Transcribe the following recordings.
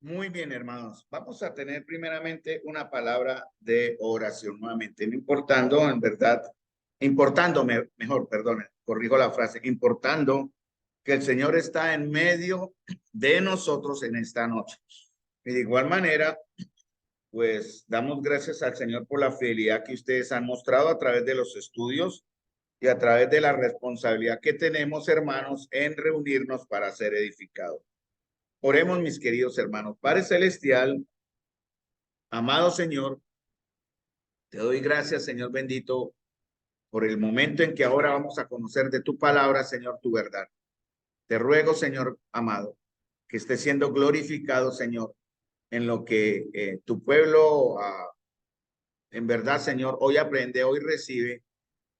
Muy bien, hermanos. Vamos a tener primeramente una palabra de oración nuevamente, no importando, en verdad, importándome, mejor, perdón, corrijo la frase, importando que el Señor está en medio de nosotros en esta noche. Y de igual manera, pues damos gracias al Señor por la fidelidad que ustedes han mostrado a través de los estudios y a través de la responsabilidad que tenemos, hermanos, en reunirnos para ser edificados. Oremos, mis queridos hermanos. Padre Celestial, amado Señor, te doy gracias, Señor bendito, por el momento en que ahora vamos a conocer de tu palabra, Señor, tu verdad. Te ruego, Señor amado, que esté siendo glorificado, Señor, en lo que tu pueblo, en verdad, Señor, hoy aprende, hoy recibe,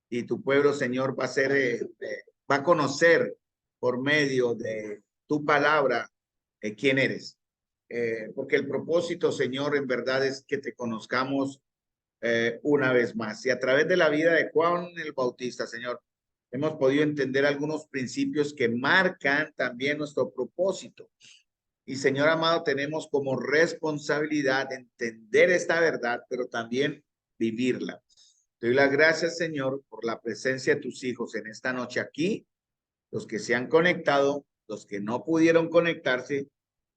y tu pueblo, Señor, va a ser, va a conocer por medio de tu palabra quién eres. Porque el propósito, Señor, en verdad es que te conozcamos una vez más. Y a través de la vida de Juan el Bautista, Señor, hemos podido entender algunos principios que marcan también nuestro propósito. Y Señor amado, tenemos como responsabilidad entender esta verdad, pero también vivirla. Te doy las gracias, Señor, por la presencia de tus hijos en esta noche aquí, los que se han conectado, los que no pudieron conectarse,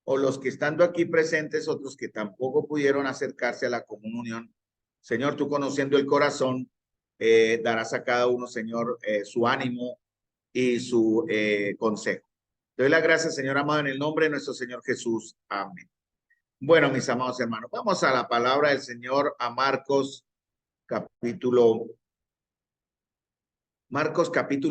o los que estando aquí presentes, otros que tampoco pudieron acercarse a la comunión. Señor, tú conociendo el corazón, darás a cada uno, Señor, su ánimo y su consejo. Te doy las gracias, Señor amado, en el nombre de nuestro Señor Jesús. Amén. Bueno, mis amados hermanos, vamos a la palabra del Señor, a Marcos capítulo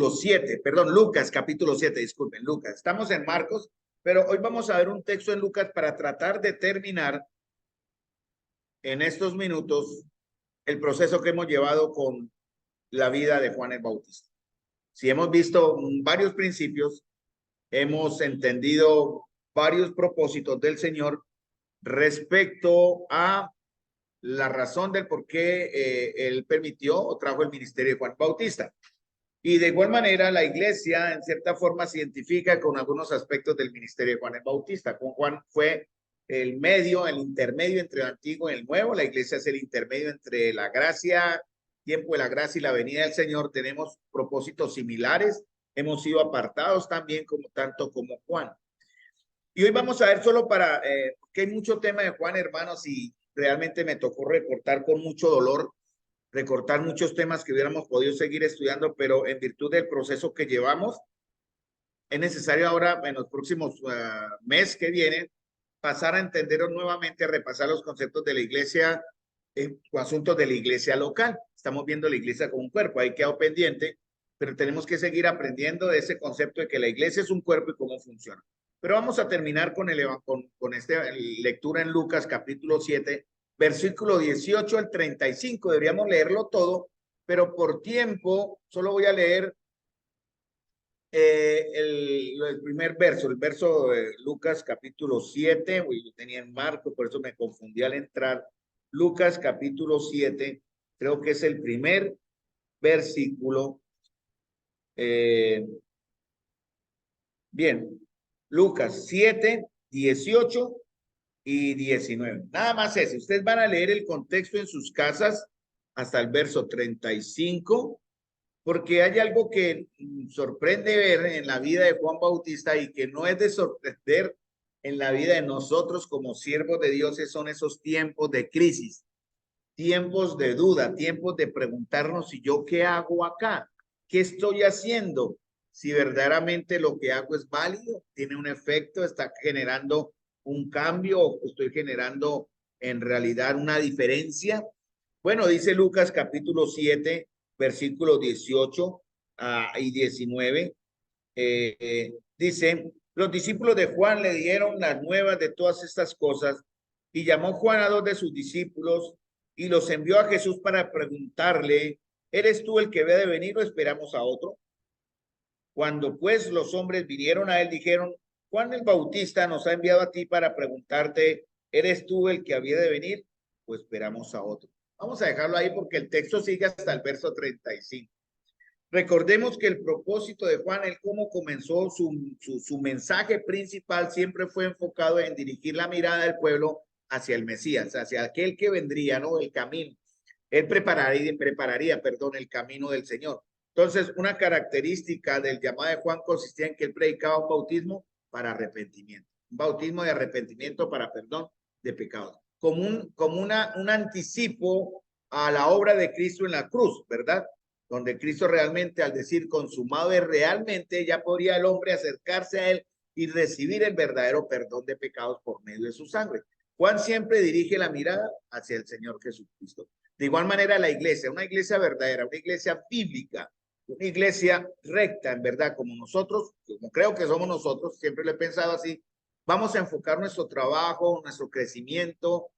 7, perdón, Lucas capítulo 7, disculpen, Lucas. Estamos en Marcos, pero hoy vamos a ver un texto en Lucas para tratar de terminar en estos minutos el proceso que hemos llevado con la vida de Juan el Bautista. Si hemos visto varios principios, hemos entendido varios propósitos del Señor respecto a la razón del por qué él permitió o trajo el ministerio de Juan Bautista. Y de igual manera, la iglesia en cierta forma se identifica con algunos aspectos del ministerio de Juan el Bautista. Con Juan fue el medio, el intermedio entre el antiguo y el nuevo. La iglesia es el intermedio entre la gracia, tiempo de la gracia y la venida del Señor. Tenemos propósitos similares. Hemos sido apartados también como tanto como Juan. Y hoy vamos a ver solo para, que hay mucho tema de Juan, hermanos, y realmente me tocó recortar con mucho dolor, recortar muchos temas que hubiéramos podido seguir estudiando, pero en virtud del proceso que llevamos, es necesario ahora, en los próximos meses que vienen, pasar a entender nuevamente, a repasar los conceptos de la iglesia, asuntos de la iglesia local. Estamos viendo la iglesia como un cuerpo, ahí quedó pendiente, pero tenemos que seguir aprendiendo de ese concepto de que la iglesia es un cuerpo y cómo funciona. Pero vamos a terminar con esta lectura en Lucas capítulo 7, versículo 18 al 35. Deberíamos leerlo todo, pero por tiempo solo voy a leer el primer verso, el verso de Lucas capítulo 7, yo tenía en Marco, por eso me confundí al entrar. Lucas capítulo 7, creo que es el primer versículo. Eh, bien, Lucas 7, 18 y 19. Nada más ese. Ustedes van a leer el contexto en sus casas hasta el verso 35, porque hay algo que sorprende ver en la vida de Juan Bautista y que no es de sorprender en la vida de nosotros como siervos de Dios, son esos tiempos de crisis, tiempos de duda, tiempos de preguntarnos si yo qué hago acá, qué estoy haciendo, si verdaderamente lo que hago es válido, tiene un efecto, está generando un cambio o estoy generando en realidad una diferencia. Bueno, dice Lucas capítulo 7, versículos 18 y 19. Dice, los discípulos de Juan le dieron las nuevas de todas estas cosas y llamó Juan a dos de sus discípulos y los envió a Jesús para preguntarle, ¿eres tú el que había de venir o esperamos a otro? Cuando pues los hombres vinieron a él, dijeron, Juan el Bautista nos ha enviado a ti para preguntarte, ¿eres tú el que había de venir o esperamos a otro? Vamos a dejarlo ahí porque el texto sigue hasta el verso 35. Recordemos que el propósito de Juan, él cómo comenzó su mensaje principal, siempre fue enfocado en dirigir la mirada del pueblo hacia el Mesías, hacia aquel que vendría, ¿no? El camino. Él prepararía, perdón, el camino del Señor. Entonces, una característica del llamado de Juan consistía en que él predicaba un bautismo para arrepentimiento, un bautismo de arrepentimiento para perdón de pecados, como un anticipo a la obra de Cristo en la cruz, ¿verdad? Donde Cristo realmente, al decir consumado es realmente, ya podría el hombre acercarse a él y recibir el verdadero perdón de pecados por medio de su sangre. Juan siempre dirige la mirada hacia el Señor Jesucristo. De igual manera, la iglesia, una iglesia verdadera, una iglesia bíblica, una iglesia recta, en verdad, como nosotros, como creo que somos nosotros, siempre lo he pensado así, vamos a enfocar nuestro trabajo, nuestro crecimiento,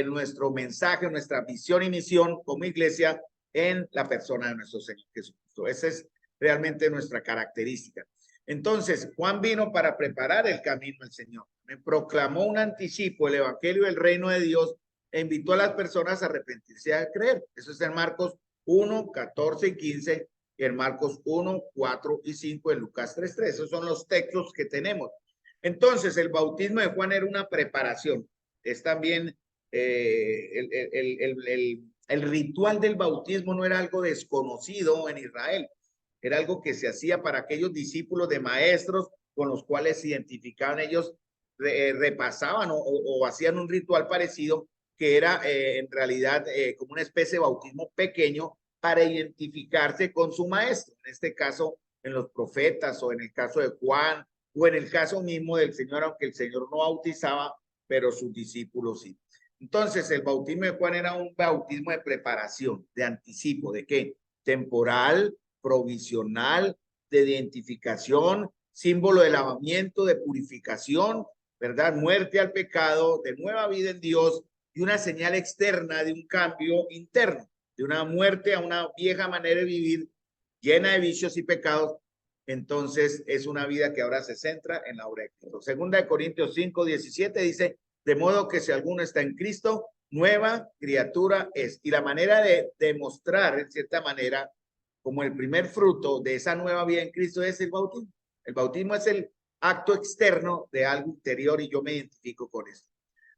nuestro mensaje, nuestra visión y misión como iglesia en la persona de nuestro Señor Jesucristo. Esa es realmente nuestra característica. Entonces, Juan vino para preparar el camino del Señor. Me proclamó un anticipo, el evangelio del reino de Dios, e invitó a las personas a arrepentirse y a creer. Eso es en Marcos 1, 14 y 15, y en Marcos 1, 4 y 5, en Lucas 3, 3. Esos son los textos que tenemos. Entonces, el bautismo de Juan era una preparación. Es también el ritual del bautismo no era algo desconocido en Israel. Era algo que se hacía para aquellos discípulos de maestros con los cuales se identificaban ellos, repasaban o hacían un ritual parecido que era en realidad como una especie de bautismo pequeño para identificarse con su maestro, en este caso en los profetas o en el caso de Juan o en el caso mismo del Señor, aunque el Señor no bautizaba, pero sus discípulos sí. Entonces el bautismo de Juan era un bautismo de preparación, de anticipo, ¿de qué? Temporal, provisional, de identificación, símbolo de lavamiento, de purificación, ¿verdad? Muerte al pecado, de nueva vida en Dios y una señal externa de un cambio interno, de una muerte a una vieja manera de vivir llena de vicios y pecados. Entonces es una vida que ahora se centra en la obra de Cristo. Segunda de Corintios 5, 17 dice, de modo que si alguno está en Cristo, nueva criatura es. Y la manera de demostrar, en cierta manera, como el primer fruto de esa nueva vida en Cristo es el bautismo. El bautismo es el acto externo de algo interior y yo me identifico con esto.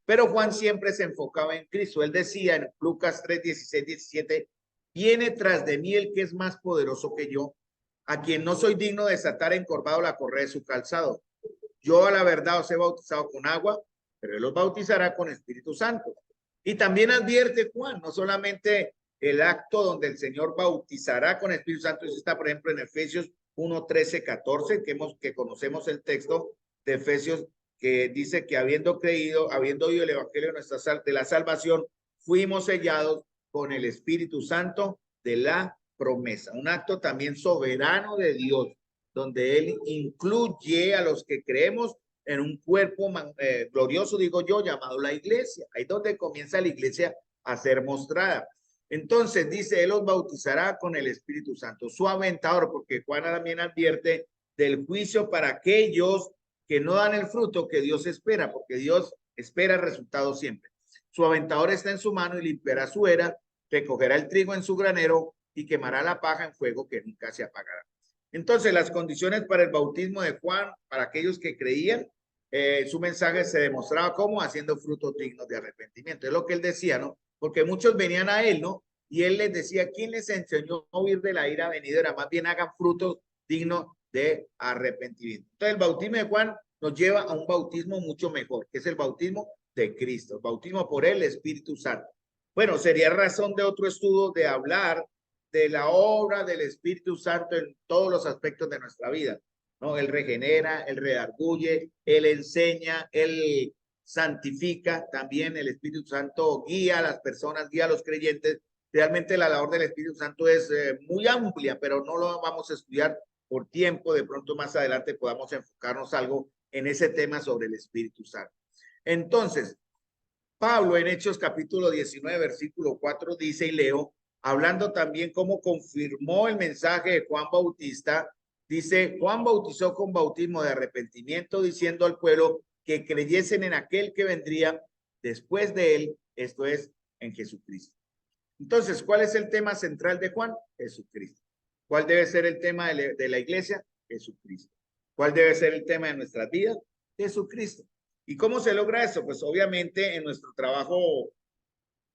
Pero Juan siempre se enfocaba en Cristo. Él decía en Lucas 3, 16, 17, viene tras de mí el que es más poderoso que yo, a quien no soy digno de desatar encorvado la correa de su calzado. Yo a la verdad os he bautizado con agua, pero él los bautizará con Espíritu Santo. Y también advierte Juan, no solamente el acto donde el Señor bautizará con Espíritu Santo, eso está por ejemplo en Efesios 1, 13, 14, que conocemos el texto de Efesios, que dice que habiendo creído, habiendo oído el evangelio de la salvación, fuimos sellados con el Espíritu Santo de la promesa. Un acto también soberano de Dios, donde Él incluye a los que creemos en un cuerpo glorioso, digo yo, llamado la iglesia. Ahí es donde comienza la iglesia a ser mostrada. Entonces dice, Él los bautizará con el Espíritu Santo, su aventador, porque Juan también advierte del juicio para aquellos que no dan el fruto que Dios espera, porque Dios espera resultados siempre. Su aventador está en su mano y limpiará su era, recogerá el trigo en su granero y quemará la paja en fuego que nunca se apagará. Entonces, las condiciones para el bautismo de Juan, para aquellos que creían, su mensaje se demostraba como haciendo frutos dignos de arrepentimiento. Es lo que él decía, ¿no? Porque muchos venían a él, ¿no? Y él les decía, ¿quién les enseñó a huir de la ira venidera? Más bien hagan frutos dignos de arrepentimiento. Entonces, el bautismo de Juan nos lleva a un bautismo mucho mejor, que es el bautismo de Cristo, el bautismo por el Espíritu Santo. Bueno, sería razón de otro estudio de hablar de la obra del Espíritu Santo en todos los aspectos de nuestra vida, ¿no? Él regenera, Él redarguye, Él enseña, Él santifica, también el Espíritu Santo guía a las personas, guía a los creyentes. Realmente la labor del Espíritu Santo es muy amplia, pero no lo vamos a estudiar por tiempo. De pronto más adelante podamos enfocarnos algo en ese tema sobre el Espíritu Santo. Entonces, Pablo en Hechos capítulo 19, versículo 4 dice, y leo, hablando también cómo confirmó el mensaje de Juan Bautista, dice, Juan bautizó con bautismo de arrepentimiento, diciendo al pueblo que creyesen en aquel que vendría después de él, esto es, en Jesucristo. Entonces, ¿cuál es el tema central de Juan? Jesucristo. ¿Cuál debe ser el tema de la iglesia? Jesucristo. ¿Cuál debe ser el tema de nuestras vidas? Jesucristo. ¿Y cómo se logra eso? Pues obviamente en nuestro trabajo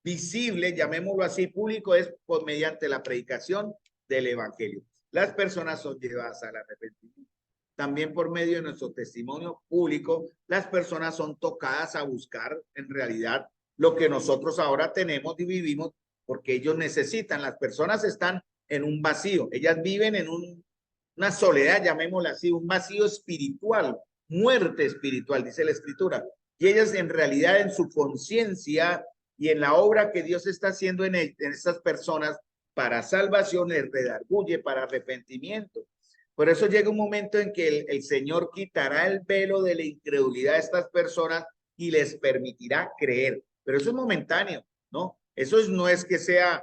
visible, llamémoslo así, público, es por mediante la predicación del evangelio. Las personas son llevadas al arrepentimiento. También por medio de nuestro testimonio público, las personas son tocadas a buscar en realidad lo que nosotros ahora tenemos y vivimos, porque ellos necesitan. Las personas están en un vacío, ellas viven en una soledad, llamémosla así, un vacío espiritual, muerte espiritual, dice la Escritura. Y ellas en realidad en su conciencia y en la obra que Dios está haciendo en estas personas para salvación, les redarguye para arrepentimiento. Por eso llega un momento en que el Señor quitará el velo de la incredulidad a estas personas y les permitirá creer. Pero eso es momentáneo, ¿no? Eso no es que sea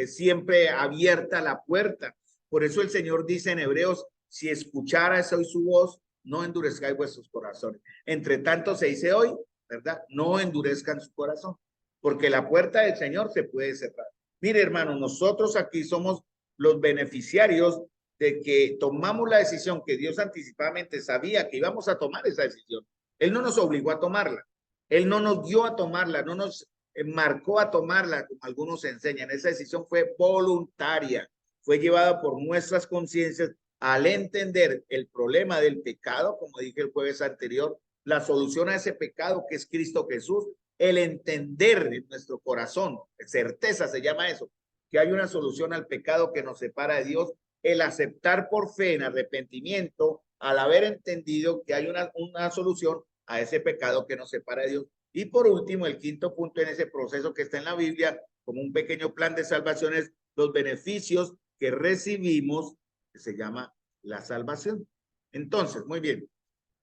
siempre abierta la puerta. Por eso el Señor dice en Hebreos, si escucharas hoy su voz, no endurezcáis vuestros corazones. Entre tanto se dice hoy, ¿verdad? No endurezcan su corazón, porque la puerta del Señor se puede cerrar. Mire, hermano, nosotros aquí somos los beneficiarios de que tomamos la decisión que Dios anticipadamente sabía que íbamos a tomar esa decisión. Él no nos obligó a tomarla. Él no nos dio a tomarla, no nos marcó a tomarla, como algunos enseñan. Esa decisión fue voluntaria, fue llevada por nuestras conciencias al entender el problema del pecado, como dije el jueves anterior, la solución a ese pecado que es Cristo Jesús, el entender en nuestro corazón, certeza se llama eso, que hay una solución al pecado que nos separa de Dios, el aceptar por fe en arrepentimiento, al haber entendido que hay una solución a ese pecado que nos separa de Dios. Y por último, el quinto punto en ese proceso que está en la Biblia, como un pequeño plan de salvación, es los beneficios que recibimos, que se llama la salvación. Entonces, muy bien.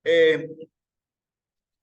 ¿Qué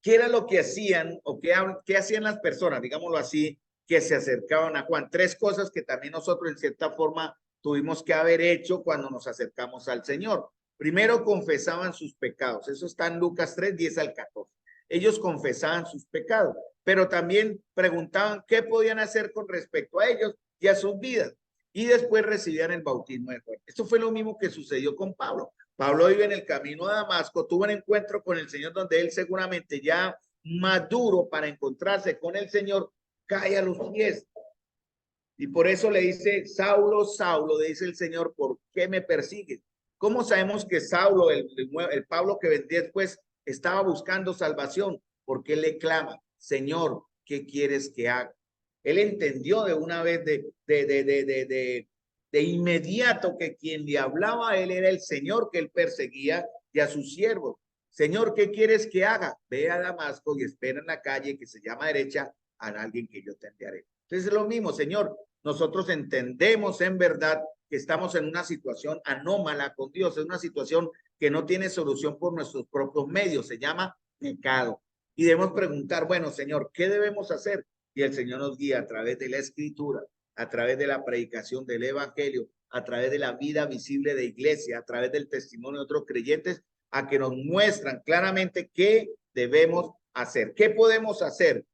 era lo que hacían o qué hacían las personas, digámoslo así, que se acercaban a Juan? Tres cosas que también nosotros en cierta forma tuvimos que haber hecho cuando nos acercamos al Señor. Primero, confesaban sus pecados. Eso está en Lucas 3, 10 al 14. Ellos confesaban sus pecados, pero también preguntaban qué podían hacer con respecto a ellos y a sus vidas. Y después recibían el bautismo de Juan. Esto fue lo mismo que sucedió con Pablo. Pablo iba en el camino a Damasco, tuvo un encuentro con el Señor donde él seguramente ya maduro para encontrarse con el Señor, cae a los pies. Y por eso le dice, Saulo, Saulo, le dice el Señor, ¿por qué me persigues? ¿Cómo sabemos que Saulo, el Pablo que vendría después, estaba buscando salvación? Porque él le clama, Señor, ¿qué quieres que haga? Él entendió de una vez de inmediato que quien le hablaba a él era el Señor que él perseguía y a sus siervos. Señor, ¿qué quieres que haga? Ve a Damasco y espera en la calle que se llama derecha a alguien que yo te enviaré. Entonces es lo mismo, Señor. Nosotros entendemos en verdad que estamos en una situación anómala con Dios, es una situación que no tiene solución por nuestros propios medios, se llama pecado. Y debemos preguntar, bueno, Señor, ¿qué debemos hacer? Y el Señor nos guía a través de la Escritura, a través de la predicación del Evangelio, a través de la vida visible de iglesia, a través del testimonio de otros creyentes, a que nos muestran claramente qué debemos hacer, qué podemos hacer.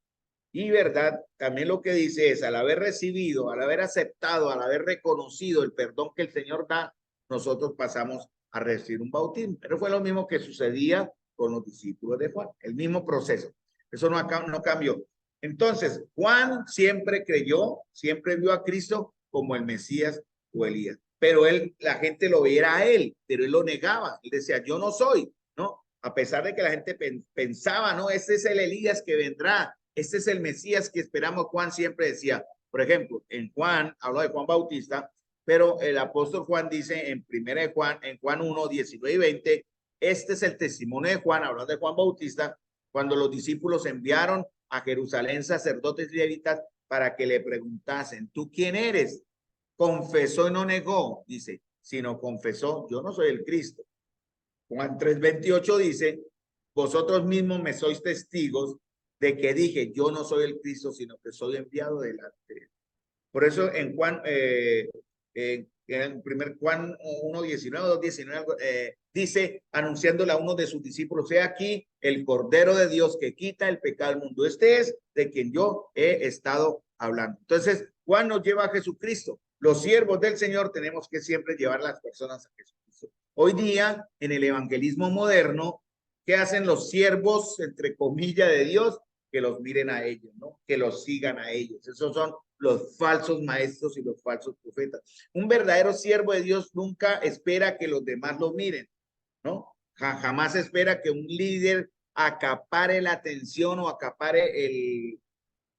Y verdad, también lo que dice es, al haber recibido, al haber aceptado, al haber reconocido el perdón que el Señor da, nosotros pasamos a recibir un bautismo. Pero fue lo mismo que sucedía con los discípulos de Juan, el mismo proceso. Eso no cambió. Entonces, Juan siempre creyó, siempre vio a Cristo como el Mesías o Elías. Pero la gente lo veía a él, pero él lo negaba. Él decía, yo no soy, ¿no? A pesar de que la gente pensaba, no, este es el Elías que vendrá. Este es el Mesías que esperamos. Juan siempre decía, por ejemplo, en Juan, habla de Juan Bautista, pero el apóstol Juan dice en primera de Juan, en Juan 1, 19 y 20, este es el testimonio de Juan, hablando de Juan Bautista, cuando los discípulos enviaron a Jerusalén sacerdotes y levitas para que le preguntasen, ¿tú quién eres? Confesó y no negó, dice, sino confesó, yo no soy el Cristo. Juan 3:28 dice, vosotros mismos me sois testigos de que dije, yo no soy el Cristo, sino que soy enviado delante de él. Por eso en Juan, en primer Juan 1:19, 2:19, dice, anunciándole a uno de sus discípulos, he aquí el Cordero de Dios que quita el pecado del mundo. Este es de quien yo he estado hablando. Entonces, Juan nos lleva a Jesucristo, Los siervos del Señor tenemos que siempre llevar a las personas a Jesucristo. Hoy día, en el evangelismo moderno, ¿qué hacen los siervos, entre comillas, de Dios? Que los miren a ellos, ¿no? Que los sigan a ellos. Esos son los falsos maestros y los falsos profetas. Un verdadero siervo de Dios nunca espera que los demás lo miren, ¿no? Jamás espera que un líder acapare la atención o acapare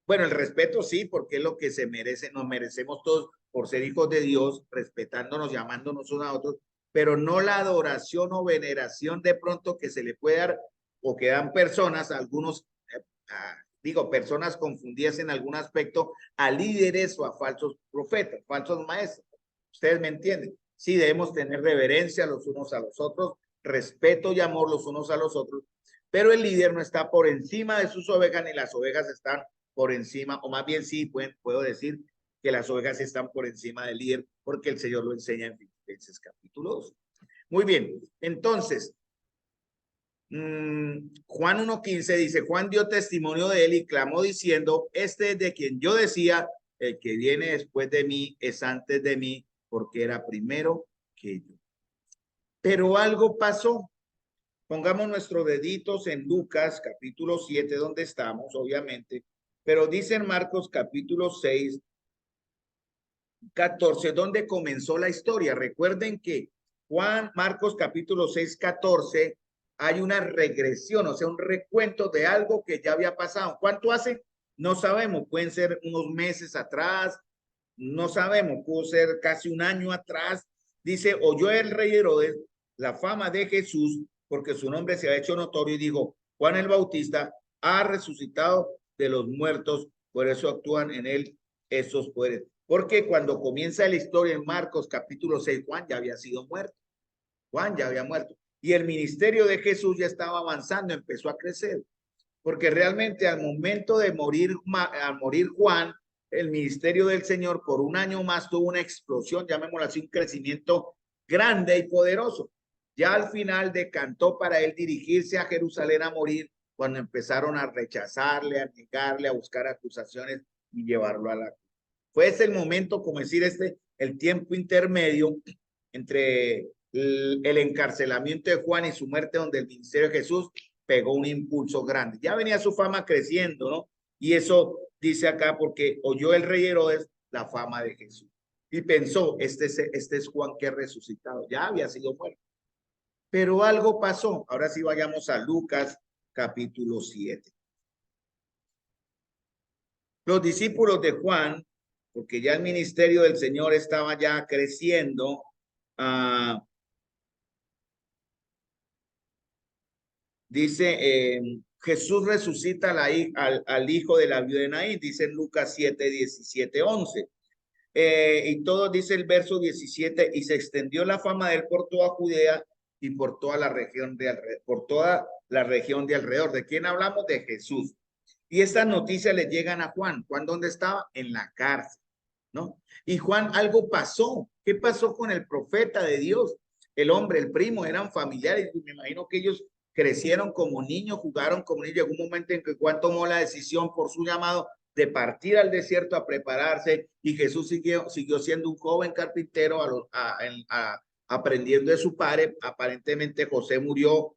el respeto sí, porque es lo que se merece, nos merecemos todos por ser hijos de Dios, respetándonos, llamándonos unos a otros, pero no la adoración o veneración de pronto que se le puede dar o que dan personas, algunos, personas confundidas en algún aspecto a líderes o a falsos profetas, falsos maestros. Ustedes me entienden. Sí, debemos tener reverencia los unos a los otros, respeto y amor los unos a los otros, pero el líder no está por encima de sus ovejas ni las ovejas están por encima, o más bien sí, puedo decir que las ovejas están por encima del líder, porque el Señor lo enseña en Filipenses capítulo 2. Muy bien, entonces, Juan 1:15 dice, Juan dio testimonio de él y clamó diciendo, este es de quien yo decía, el que viene después de mí es antes de mí, porque era primero que yo. Pero algo pasó. Pongamos nuestros deditos en Lucas capítulo 7, donde estamos, obviamente, pero dice en Marcos capítulo 6, 14, donde comenzó la historia. Recuerden que Marcos capítulo 6, 14, hay una regresión, o sea, un recuento de algo que ya había pasado. ¿Cuánto hace? No sabemos, pueden ser unos meses atrás, no sabemos, pudo ser casi un año atrás. Dice, oyó el rey Herodes la fama de Jesús, porque su nombre se ha hecho notorio, y dijo, Juan el Bautista ha resucitado de los muertos, por eso actúan en él esos poderes. Porque cuando comienza la historia en Marcos capítulo 6, Juan ya había sido muerto. Juan ya había muerto. Y el ministerio de Jesús ya estaba avanzando, empezó a crecer. Porque realmente al momento de morir, al morir Juan, el ministerio del Señor por un año más tuvo una explosión, llamémoslo así, un crecimiento grande y poderoso. Ya al final decantó para él dirigirse a Jerusalén a morir cuando empezaron a rechazarle, a negarle, a buscar acusaciones y llevarlo a la cruz. Fue ese el momento, como decir, el tiempo intermedio entre el encarcelamiento de Juan y su muerte, donde el ministerio de Jesús pegó un impulso grande. Ya venía su fama creciendo, ¿no? Y eso dice acá porque oyó el rey Herodes la fama de Jesús y pensó, este es Juan que ha resucitado, ya había sido muerto. Pero algo pasó. Ahora sí vayamos a Lucas capítulo 7. Los discípulos de Juan, porque ya el ministerio del Señor estaba ya creciendo, dice, Jesús resucita al hijo de la viuda de Naín, dice en Lucas 7, 17, 11. Y todo dice el verso 17, y se extendió la fama de él por toda Judea y por toda la región de alrededor, por toda la región de alrededor. ¿De quién hablamos? De Jesús. Y estas noticias le llegan a Juan. ¿Juan dónde estaba? En la cárcel, ¿no? Y Juan, algo pasó. ¿Qué pasó con el profeta de Dios? El hombre, el primo, eran familiares. Y me imagino que ellos crecieron como niños, jugaron como niños. Llegó un momento en que Juan tomó la decisión por su llamado de partir al desierto a prepararse, y Jesús siguió siendo un joven carpintero aprendiendo de su padre. Aparentemente José murió,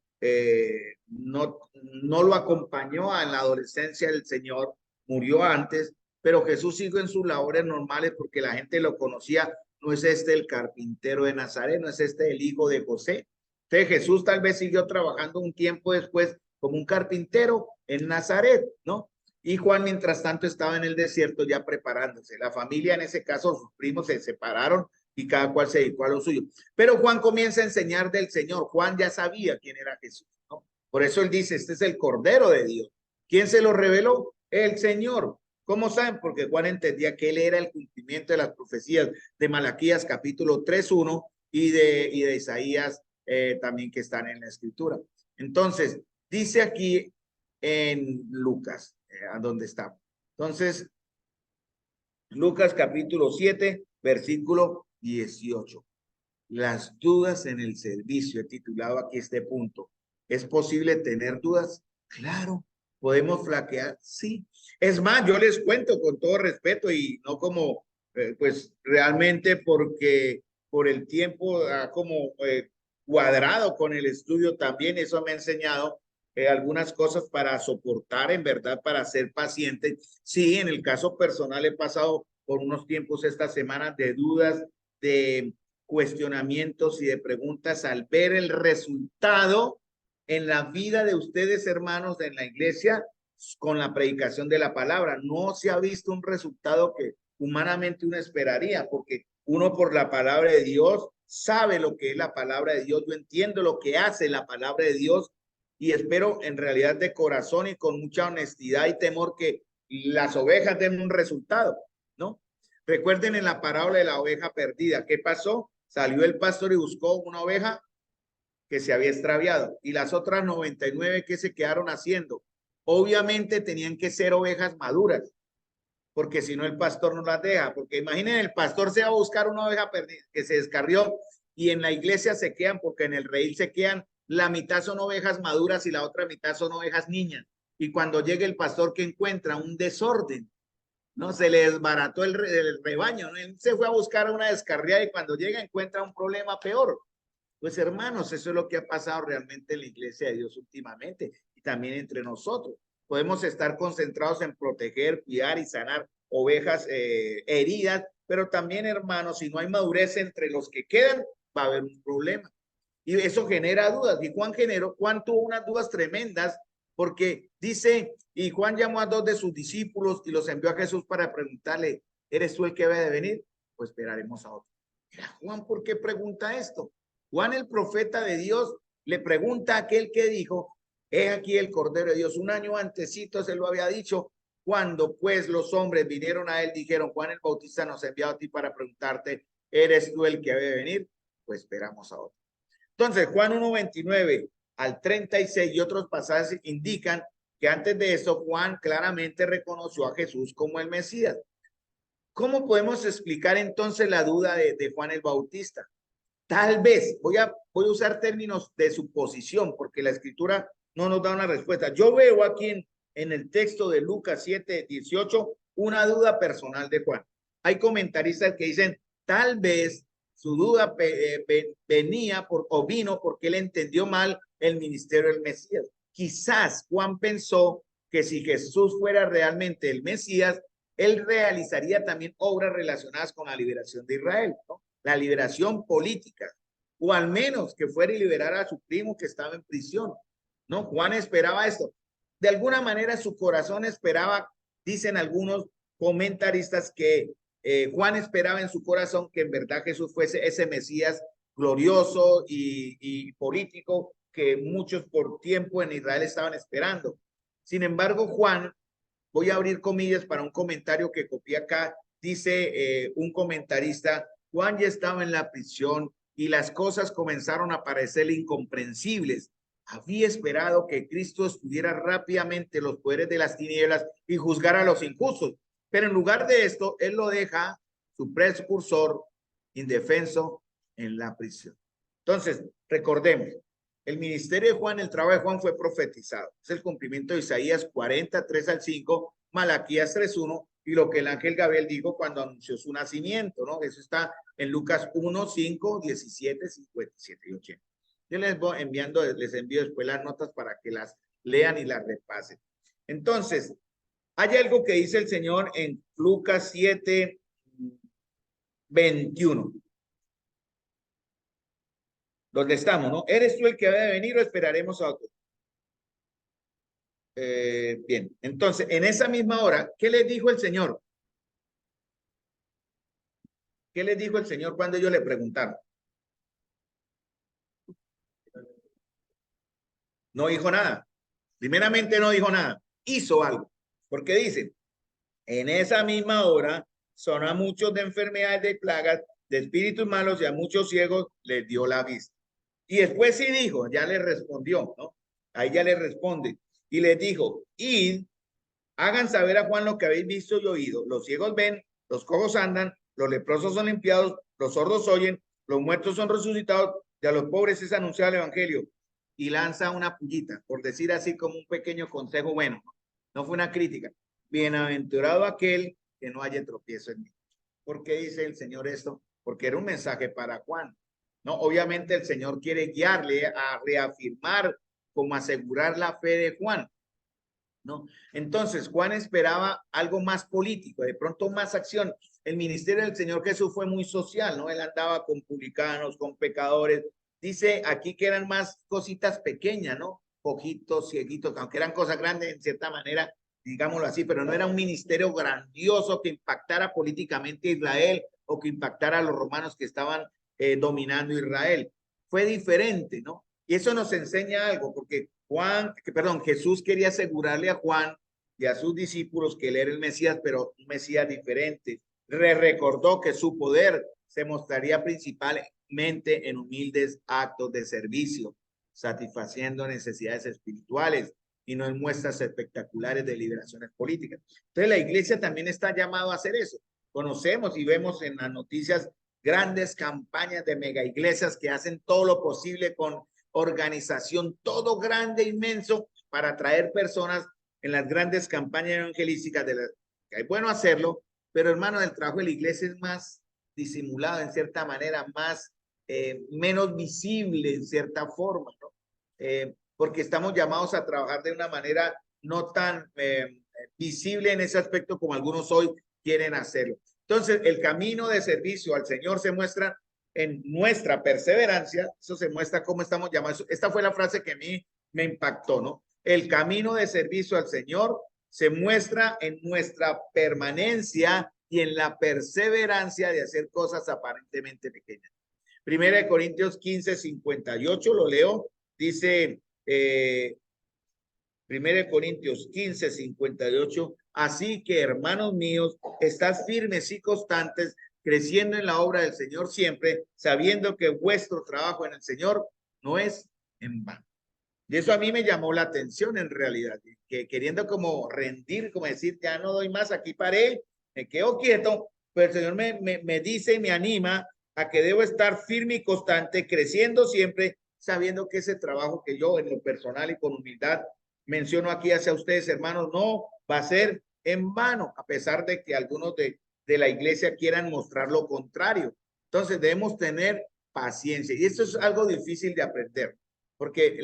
no lo acompañó en la adolescencia del Señor, murió antes, pero Jesús siguió en sus labores normales porque la gente lo conocía. No es este el carpintero de Nazaret, no es este el hijo de José. Entonces Jesús tal vez siguió trabajando un tiempo después como un carpintero en Nazaret, ¿no? Y Juan, mientras tanto, estaba en el desierto ya preparándose. La familia, en ese caso, sus primos se separaron y cada cual se dedicó a lo suyo. Pero Juan comienza a enseñar del Señor. Juan ya sabía quién era Jesús, ¿no? Por eso él dice, este es el Cordero de Dios. ¿Quién se lo reveló? El Señor. ¿Cómo saben? Porque Juan entendía que él era el cumplimiento de las profecías de Malaquías capítulo 3:1 y de Isaías también, que están en la escritura. Entonces, dice aquí en Lucas, a donde estamos. Entonces, Lucas capítulo 7, versículo 18. Las dudas en el servicio. He titulado aquí este punto. ¿Es posible tener dudas? Claro. ¿Podemos flaquear? Sí. Es más, yo les cuento con todo respeto y no como pues realmente porque por el tiempo como cuadrado con el estudio también, eso me ha enseñado algunas cosas para soportar, en verdad, para ser paciente. Sí, en el caso personal he pasado por unos tiempos estas semanas de dudas, de cuestionamientos y de preguntas al ver el resultado en la vida de ustedes, hermanos, en la iglesia, con la predicación de la palabra. No se ha visto un resultado que humanamente uno esperaría, porque uno por la palabra de Dios sabe lo que es la palabra de Dios. Yo entiendo lo que hace la palabra de Dios y espero en realidad de corazón y con mucha honestidad y temor que las ovejas den un resultado, ¿no? Recuerden en la parábola de la oveja perdida, ¿qué pasó? Salió el pastor y buscó una oveja que se había extraviado y las otras 99 que se quedaron haciendo. Obviamente tenían que ser ovejas maduras, porque si no el pastor no las deja, porque imaginen el pastor se va a buscar una oveja perdida que se descarrió y en la iglesia se quedan, porque en el redil se quedan, la mitad son ovejas maduras y la otra mitad son ovejas niñas. Y cuando llegue el pastor que encuentra un desorden, ¿no? Se le desbarató el rebaño, ¿no? Él se fue a buscar una descarriada y cuando llega encuentra un problema peor. Pues hermanos, eso es lo que ha pasado realmente en la iglesia de Dios últimamente y también entre nosotros. Podemos estar concentrados en proteger, cuidar y sanar ovejas heridas, pero también, hermanos, si no hay madurez entre los que quedan, va a haber un problema. Y eso genera dudas. Y Juan tuvo unas dudas tremendas porque dice, y Juan llamó a dos de sus discípulos y los envió a Jesús para preguntarle, ¿eres tú el que debe de venir? Pues esperaremos a otro. Mira, Juan, ¿por qué pregunta esto? Juan, el profeta de Dios, le pregunta a aquel que dijo, es aquí el Cordero de Dios. Un año antesito se lo había dicho, cuando pues los hombres vinieron a él, dijeron, Juan el Bautista nos ha enviado a ti para preguntarte, ¿eres tú el que debe venir? Pues esperamos a otro. Entonces, Juan 1:29 al 36 y otros pasajes indican que antes de eso Juan claramente reconoció a Jesús como el Mesías. ¿Cómo podemos explicar entonces la duda de Juan el Bautista? Tal vez, voy a usar términos de suposición porque la escritura no nos da una respuesta. Yo veo aquí en el texto de Lucas 7:18 una duda personal de Juan. Hay comentaristas que dicen, tal vez su duda venía o vino porque él entendió mal el ministerio del Mesías. Quizás Juan pensó que si Jesús fuera realmente el Mesías, él realizaría también obras relacionadas con la liberación de Israel, ¿no? La liberación política, o al menos que fuera y liberara a su primo que estaba en prisión, ¿no? Juan esperaba esto. De alguna manera su corazón esperaba, dicen algunos comentaristas, que Juan esperaba en su corazón que en verdad Jesús fuese ese Mesías glorioso y político que muchos por tiempo en Israel estaban esperando. Sin embargo, Juan, voy a abrir comillas para un comentario que copié acá, dice un comentarista, Juan ya estaba en la prisión y las cosas comenzaron a parecerle incomprensibles. Había esperado que Cristo estuviera rápidamente los poderes de las tinieblas y juzgara a los injustos, pero en lugar de esto, él lo deja, su precursor, indefenso en la prisión. Entonces, recordemos, el ministerio de Juan, el trabajo de Juan fue profetizado. Es el cumplimiento de Isaías 43 al 5, Malaquías 3:1 y lo que el ángel Gabriel dijo cuando anunció su nacimiento, ¿no? Eso está en Lucas 1, 5, 17, 57 y 80. Yo les envío después las notas para que las lean y las repasen. Entonces, hay algo que dice el Señor en Lucas 7, 21. ¿Dónde estamos, no? ¿Eres tú el que debe venir o esperaremos a otro? Bien, entonces, en esa misma hora, ¿qué les dijo el Señor? ¿Qué les dijo el Señor cuando ellos le preguntaron? No dijo nada. Primeramente no dijo nada. Hizo algo. Porque dice, en esa misma hora son a muchos de enfermedades, de plagas, de espíritus malos y a muchos ciegos les dio la vista. Y después sí dijo, ya le respondió, ¿no? Ahí ya le responde. Y les dijo, id, hagan saber a Juan lo que habéis visto y oído. Los ciegos ven, los cojos andan, los leprosos son limpiados, los sordos oyen, los muertos son resucitados y a los pobres es anunciado el evangelio. Y lanza una pullita, por decir así como un pequeño consejo bueno. No fue una crítica. Bienaventurado aquel que no haya tropiezo en mí. ¿Por qué dice el Señor esto? Porque era un mensaje para Juan, ¿no? Obviamente el Señor quiere guiarle a reafirmar, como asegurar la fe de Juan, ¿no? Entonces, Juan esperaba algo más político, de pronto más acción. El ministerio del Señor Jesús fue muy social, ¿no? Él andaba con publicanos, con pecadores. Dice aquí que eran más cositas pequeñas, ¿no? Cojitos, cieguitos, aunque eran cosas grandes en cierta manera, digámoslo así, pero no era un ministerio grandioso que impactara políticamente a Israel o que impactara a los romanos que estaban dominando Israel. Fue diferente, ¿no? Y eso nos enseña algo, porque Jesús quería asegurarle a Juan y a sus discípulos que él era el Mesías, pero un Mesías diferente. Recordó que su poder se mostraría principalmente en humildes actos de servicio, satisfaciendo necesidades espirituales y no en muestras espectaculares de liberaciones políticas. Entonces la iglesia también está llamada a hacer eso. Conocemos y vemos en las noticias grandes campañas de mega iglesias que hacen todo lo posible con organización, todo grande, inmenso, para atraer personas en las grandes campañas evangelísticas. Que es bueno hacerlo, pero hermano, el trabajo de la iglesia es más disimulado en cierta manera, más menos visible en cierta forma, ¿no? Porque estamos llamados a trabajar de una manera no tan visible en ese aspecto como algunos hoy quieren hacerlo. Entonces, el camino de servicio al Señor se muestra en nuestra perseverancia. Eso se muestra cómo estamos llamados. Esta fue la frase que a mí me impactó, ¿no? El camino de servicio al Señor se muestra en nuestra permanencia y en la perseverancia de hacer cosas aparentemente pequeñas. Primera de Corintios 15:58, lo leo, dice, Primera de Corintios 15:58, así que hermanos míos, estad firmes y constantes, creciendo en la obra del Señor siempre, sabiendo que vuestro trabajo en el Señor no es en vano. Y eso a mí me llamó la atención en realidad, que queriendo como rendir, como decir, ya no doy más, aquí paré, me quedo quieto, pero el Señor me dice y me anima a que debo estar firme y constante, creciendo siempre, sabiendo que ese trabajo que yo en lo personal y con humildad menciono aquí hacia ustedes, hermanos, no va a ser en vano, a pesar de que algunos de la iglesia quieran mostrar lo contrario. Entonces debemos tener paciencia y esto es algo difícil de aprender porque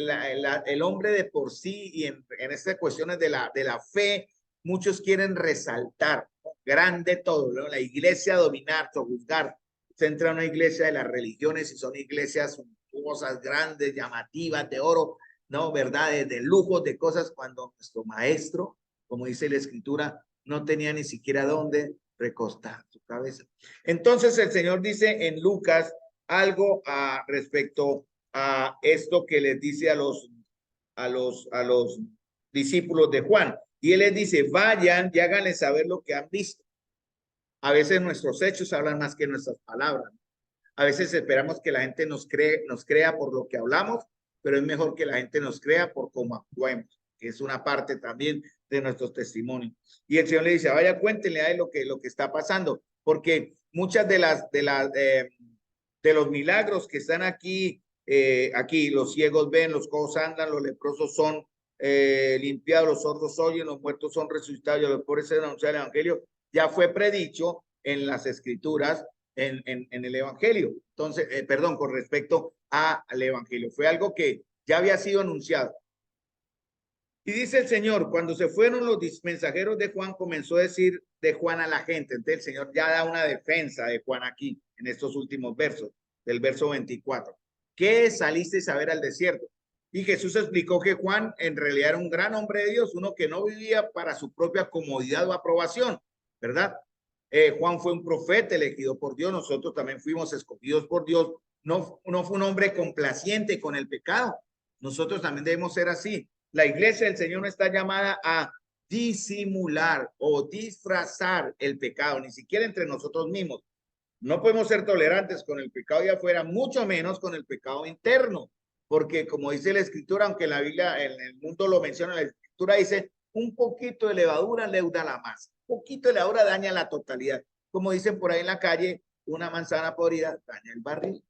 el hombre de por sí y en estas cuestiones de la fe, muchos quieren resaltar, ¿no? Grande todo, ¿no? La iglesia dominar, sojuzgar. Se entra a una iglesia de las religiones y son iglesias suntuosas, grandes, llamativas, de oro, ¿no? ¿Verdad? De lujos, de cosas, cuando nuestro maestro, como dice la escritura, no tenía ni siquiera dónde recostar su cabeza. Entonces el Señor dice en Lucas algo respecto a esto que les dice a los discípulos de Juan. Y él les dice, vayan y háganles saber lo que han visto. A veces nuestros hechos hablan más que nuestras palabras. A veces esperamos que la gente nos crea por lo que hablamos, pero es mejor que la gente nos crea por cómo actuemos, que es una parte también de nuestros testimonios. Y el Señor le dice, vaya, cuéntenle a él lo que está pasando, porque muchas de los milagros que están aquí los ciegos ven, los cojos andan, los leprosos son limpiados, los sordos oyen, los muertos son resucitados y a los pobres se anuncia el evangelio, ya fue predicho en las escrituras, en el evangelio. Entonces, perdón, con respecto al evangelio, fue algo que ya había sido anunciado. Y dice el Señor, cuando se fueron los mensajeros de Juan, comenzó a decir de Juan a la gente. Entonces el Señor ya da una defensa de Juan aquí, en estos últimos versos, del verso 24. ¿Qué saliste a ver al desierto? Y Jesús explicó que Juan en realidad era un gran hombre de Dios, uno que no vivía para su propia comodidad o aprobación, ¿verdad? Juan fue un profeta elegido por Dios, nosotros también fuimos escogidos por Dios, no fue un hombre complaciente con el pecado, nosotros también debemos ser así. La iglesia del Señor no está llamada a disimular o disfrazar el pecado, ni siquiera entre nosotros mismos. No podemos ser tolerantes con el pecado de afuera, mucho menos con el pecado interno, porque como dice la escritura, aunque la Biblia, en el mundo lo menciona, la escritura dice, un poquito de levadura leuda la masa, un poquito de levadura daña la totalidad. Como dicen por ahí en la calle, una manzana podrida daña el barril.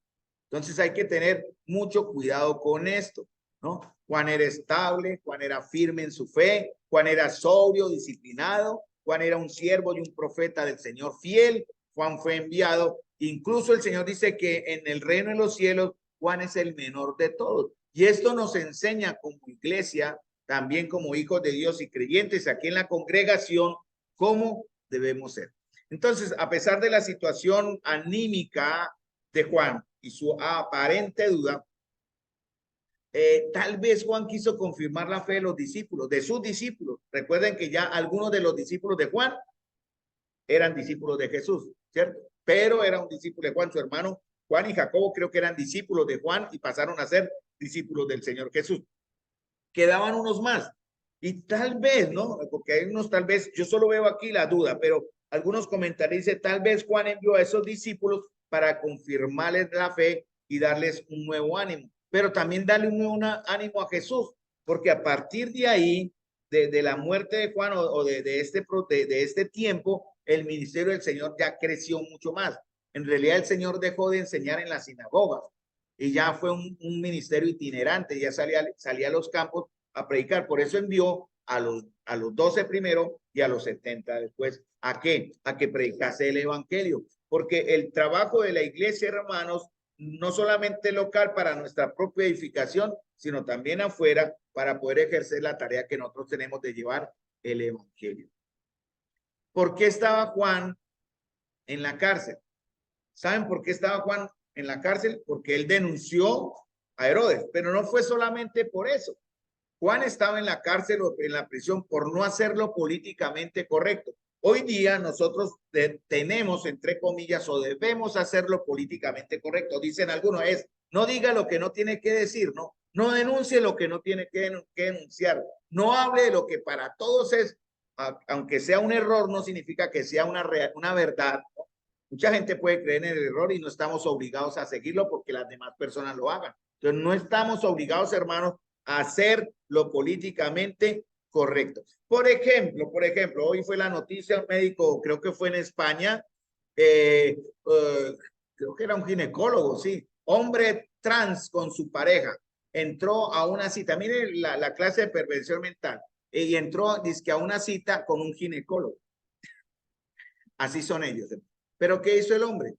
Entonces hay que tener mucho cuidado con esto, ¿no? Juan era estable, Juan era firme en su fe, Juan era sobrio, disciplinado, Juan era un siervo y un profeta del Señor fiel, Juan fue enviado. Incluso el Señor dice que en el reino de los cielos Juan es el menor de todos. Y esto nos enseña como iglesia, también como hijos de Dios y creyentes aquí en la congregación, cómo debemos ser. Entonces, a pesar de la situación anímica de Juan y su aparente duda, tal vez Juan quiso confirmar la fe de los discípulos, de sus discípulos. Recuerden que ya algunos de los discípulos de Juan eran discípulos de Jesús, ¿cierto? Pero era un discípulo de Juan, su hermano Juan y Jacobo creo que eran discípulos de Juan y pasaron a ser discípulos del Señor Jesús. Quedaban unos más. Y tal vez, ¿no? Porque hay unos, tal vez, yo solo veo aquí la duda, pero algunos comentarios dicen, tal vez Juan envió a esos discípulos para confirmarles la fe y darles un nuevo ánimo, pero también darle un nuevo ánimo a Jesús, porque a partir de ahí, de la muerte de Juan o de este tiempo, el ministerio del Señor ya creció mucho más. En realidad el Señor dejó de enseñar en las sinagogas y ya fue un ministerio itinerante, ya salía a los campos a predicar. Por eso envió a los 12 primero y a los 70 después. ¿A qué? A que predicase el evangelio. Porque el trabajo de la iglesia, hermanos, no solamente local para nuestra propia edificación, sino también afuera para poder ejercer la tarea que nosotros tenemos de llevar el evangelio. ¿Por qué estaba Juan en la cárcel? ¿Saben por qué estaba Juan en la cárcel? Porque él denunció a Herodes, pero no fue solamente por eso. Juan estaba en la cárcel o en la prisión por no hacerlo políticamente correcto. Hoy día nosotros tenemos, entre comillas, o debemos hacerlo políticamente correcto. Dicen algunos, no diga lo que no tiene que decir, ¿no? No denuncie lo que no tiene que denunciar. No hable de lo que para todos es, aunque sea un error, no significa que sea una verdad, ¿no? Mucha gente puede creer en el error y no estamos obligados a seguirlo porque las demás personas lo hagan. Entonces no estamos obligados, hermanos, a hacer lo políticamente correcto. Por ejemplo, hoy fue la noticia, un médico, creo que fue en España, creo que era un ginecólogo, sí, hombre trans con su pareja, entró a una cita, mire la clase de perversión mental, y entró, dice que a una cita con un ginecólogo. Así son ellos. Pero ¿qué hizo el hombre?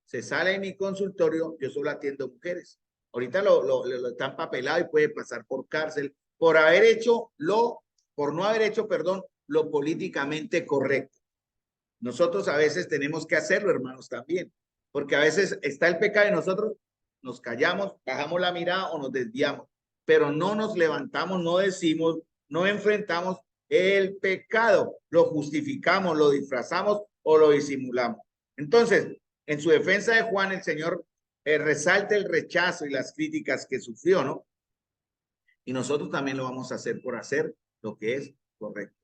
Se sale de mi consultorio, yo solo atiendo mujeres. Ahorita lo están papelado y puede pasar por cárcel por no haber hecho, perdón, lo políticamente correcto. Nosotros a veces tenemos que hacerlo, hermanos, también, porque a veces está el pecado y nosotros nos callamos, bajamos la mirada o nos desviamos, pero no nos levantamos, no decimos, no enfrentamos el pecado, lo justificamos, lo disfrazamos o lo disimulamos. Entonces, en su defensa de Juan, el Señor resalta el rechazo y las críticas que sufrió, ¿no? Y nosotros también lo vamos a hacer por hacer lo que es correcto.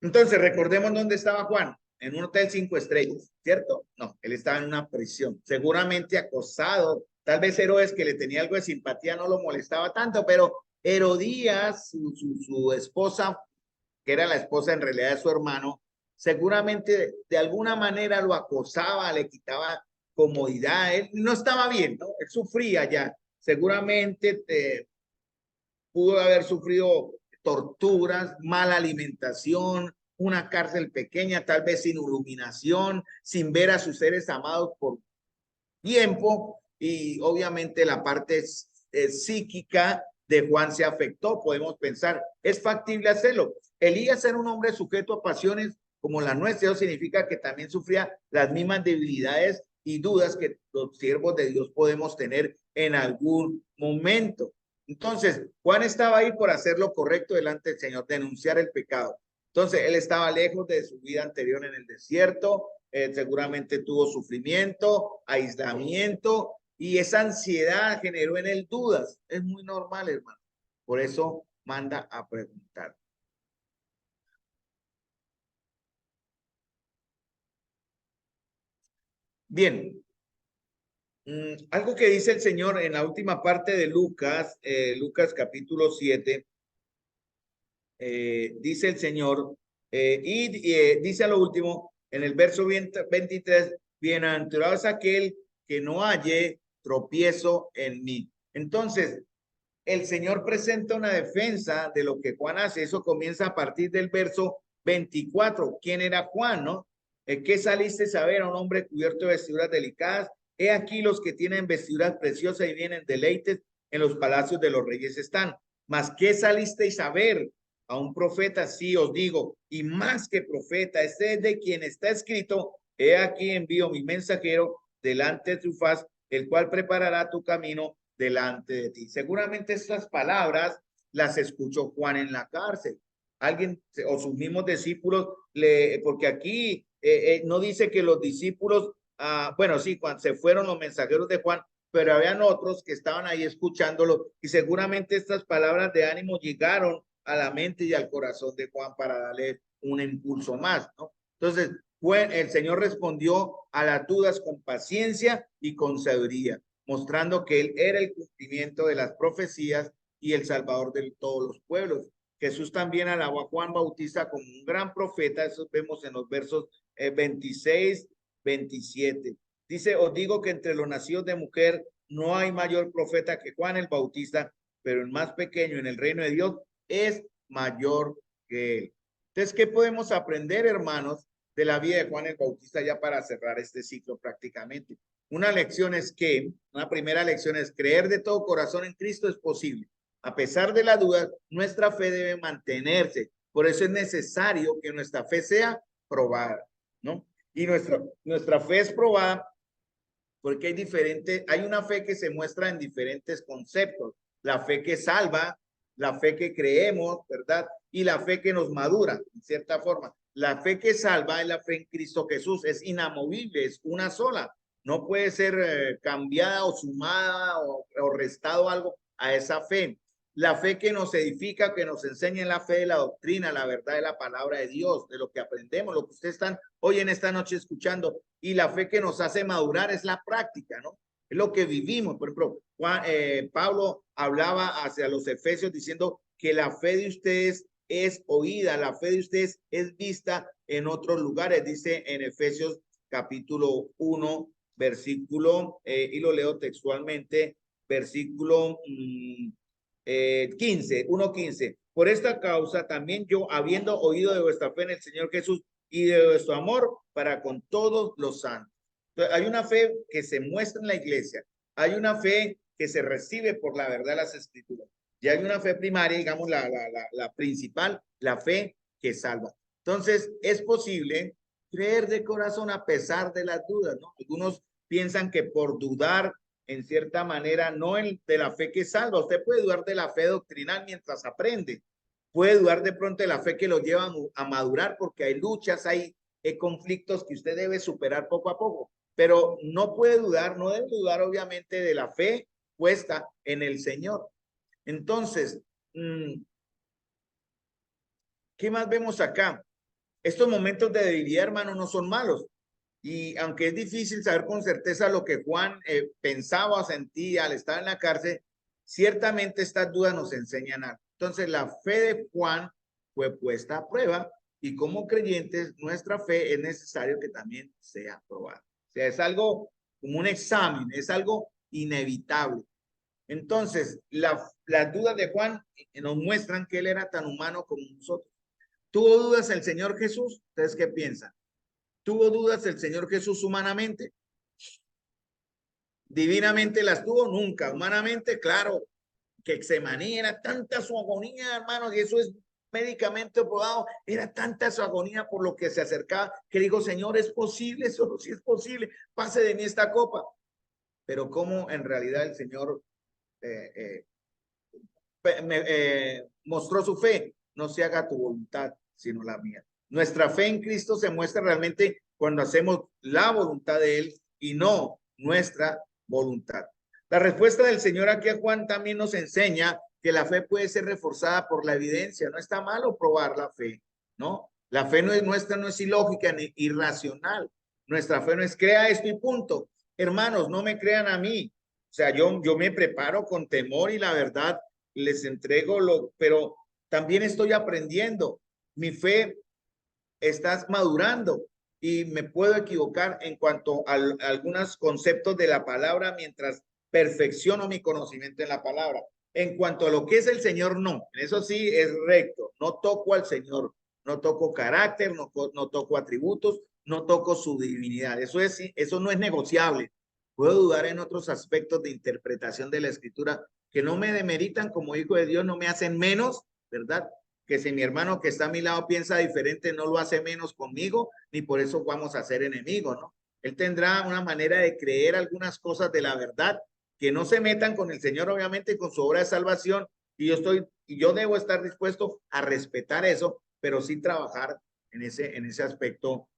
Entonces, recordemos dónde estaba Juan, en un hotel 5 estrellas, ¿cierto? No, él estaba en una prisión, seguramente acosado, tal vez Herodes, que le tenía algo de simpatía, no lo molestaba tanto, pero Herodías, su esposa, que era la esposa en realidad de su hermano, seguramente de alguna manera lo acosaba, le quitaba comodidad, él no estaba bien, ¿no? Él sufría ya, seguramente pudo haber sufrido torturas, mala alimentación, una cárcel pequeña, tal vez sin iluminación, sin ver a sus seres amados por tiempo, y obviamente la parte psíquica de Juan se afectó. Podemos pensar, es factible hacerlo. Elías era un hombre sujeto a pasiones como la nuestra, eso significa que también sufría las mismas debilidades y dudas que los siervos de Dios podemos tener en algún momento. Entonces, Juan estaba ahí por hacer lo correcto delante del Señor, denunciar el pecado. Entonces, él estaba lejos de su vida anterior en el desierto, seguramente tuvo sufrimiento, aislamiento, y esa ansiedad generó en él dudas. Es muy normal, hermano. Por eso manda a preguntar. Bien, algo que dice el Señor en la última parte de Lucas, Lucas capítulo 7, dice el Señor, dice a lo último, en el verso 23, bienaventurado es aquel que no halle tropiezo en mí. Entonces, el Señor presenta una defensa de lo que Juan hace. Eso comienza a partir del verso 24. ¿Quién era Juan, no? ¿Qué saliste a ver? A un hombre cubierto de vestiduras delicadas. He aquí los que tienen vestiduras preciosas y vienen deleites en los palacios de los reyes están. Mas ¿qué salisteis a ver? A un profeta, sí os digo, y más que profeta, este es de quien está escrito, he aquí envío mi mensajero delante de tu faz, el cual preparará tu camino delante de ti. Seguramente estas palabras las escuchó Juan en la cárcel. Alguien o sus mismos discípulos, porque aquí no dice que los discípulos, bueno, sí, cuando se fueron los mensajeros de Juan, pero habían otros que estaban ahí escuchándolo y seguramente estas palabras de ánimo llegaron a la mente y al corazón de Juan para darle un impulso más, ¿no? Entonces, el Señor respondió a las dudas con paciencia y con sabiduría, mostrando que Él era el cumplimiento de las profecías y el Salvador de todos los pueblos. Jesús también alabó a Juan Bautista como un gran profeta, eso vemos en los versos 26, 27. Dice, os digo que entre los nacidos de mujer no hay mayor profeta que Juan el Bautista, pero el más pequeño en el reino de Dios es mayor que él. Entonces, ¿qué podemos aprender, hermanos, de la vida de Juan el Bautista ya para cerrar este ciclo prácticamente? Una primera lección es creer de todo corazón en Cristo es posible. A pesar de la duda, nuestra fe debe mantenerse. Por eso es necesario que nuestra fe sea probada, ¿no? Y nuestra fe es probada porque hay una fe que se muestra en diferentes conceptos. La fe que salva, la fe que creemos, ¿verdad? Y la fe que nos madura, en cierta forma. La fe que salva es la fe en Cristo Jesús, es inamovible, es una sola. No puede ser cambiada o sumada o restado algo a esa fe. La fe que nos edifica, que nos enseña en la fe de la doctrina, la verdad de la palabra de Dios, de lo que aprendemos, lo que ustedes están hoy en esta noche escuchando. Y la fe que nos hace madurar es la práctica, ¿no? Es lo que vivimos. Por ejemplo, Pablo hablaba hacia los Efesios diciendo que la fe de ustedes es oída, la fe de ustedes es vista en otros lugares, dice en Efesios capítulo 1, versículo, y lo leo textualmente, versículo 15, 1:15. Por esta causa también yo, habiendo oído de vuestra fe en el Señor Jesús y de vuestro amor para con todos los santos. Entonces, hay una fe que se muestra en la iglesia, hay una fe que se recibe por la verdad de las escrituras, y hay una fe primaria, digamos la principal, la fe que salva. Entonces, es posible creer de corazón a pesar de las dudas, ¿no? Algunos piensan que por dudar en cierta manera, no de la fe que salva. Usted puede dudar de la fe doctrinal mientras aprende. Puede dudar de pronto de la fe que lo lleva a madurar porque hay luchas, hay conflictos que usted debe superar poco a poco. Pero no puede dudar, no debe dudar obviamente de la fe puesta en el Señor. Entonces, ¿qué más vemos acá? Estos momentos de debilidad, hermano, no son malos. Y aunque es difícil saber con certeza lo que Juan pensaba o sentía al estar en la cárcel, ciertamente estas dudas nos enseñan algo. Entonces, la fe de Juan fue puesta a prueba y como creyentes, nuestra fe es necesario que también sea probada. O sea, es algo como un examen, es algo inevitable. Entonces, las dudas de Juan nos muestran que él era tan humano como nosotros. ¿Tuvo dudas el Señor Jesús? ¿Ustedes qué piensan? ¿Tuvo dudas el Señor Jesús humanamente? ¿Divinamente las tuvo? Nunca. Humanamente, claro, que Getsemaní era tanta su agonía, hermanos, y eso es médicamente probado, era tanta su agonía por lo que se acercaba, que digo, Señor, ¿es posible? Solo si es posible, pase de mí esta copa. Pero cómo en realidad el Señor mostró su fe, no se haga tu voluntad, sino la mía. Nuestra fe en Cristo se muestra realmente cuando hacemos la voluntad de Él y no nuestra voluntad. La respuesta del Señor aquí a Juan también nos enseña que la fe puede ser reforzada por la evidencia. No está malo probar la fe, ¿no? La fe no es nuestra, no es ilógica ni irracional. Nuestra fe no es crea esto y punto. Hermanos, no me crean a mí. O sea, yo me preparo con temor y la verdad les entrego pero también estoy aprendiendo. Mi fe está madurando y me puedo equivocar en cuanto a algunos conceptos de la palabra mientras perfecciono mi conocimiento en la palabra. En cuanto a lo que es el Señor, no. Eso sí es recto. No toco al Señor. No toco carácter, no toco atributos. no toco su divinidad. Eso no es negociable. Puedo dudar en otros aspectos de interpretación de la escritura que no me demeritan como hijo de Dios, no me hacen menos, ¿verdad? Que si mi hermano que está a mi lado piensa diferente, no lo hace menos conmigo, ni por eso vamos a ser enemigos, ¿no? Él tendrá una manera de creer algunas cosas de la verdad que no se metan con el Señor, obviamente, con su obra de salvación, y yo debo estar dispuesto a respetar eso, pero sí trabajar en ese aspecto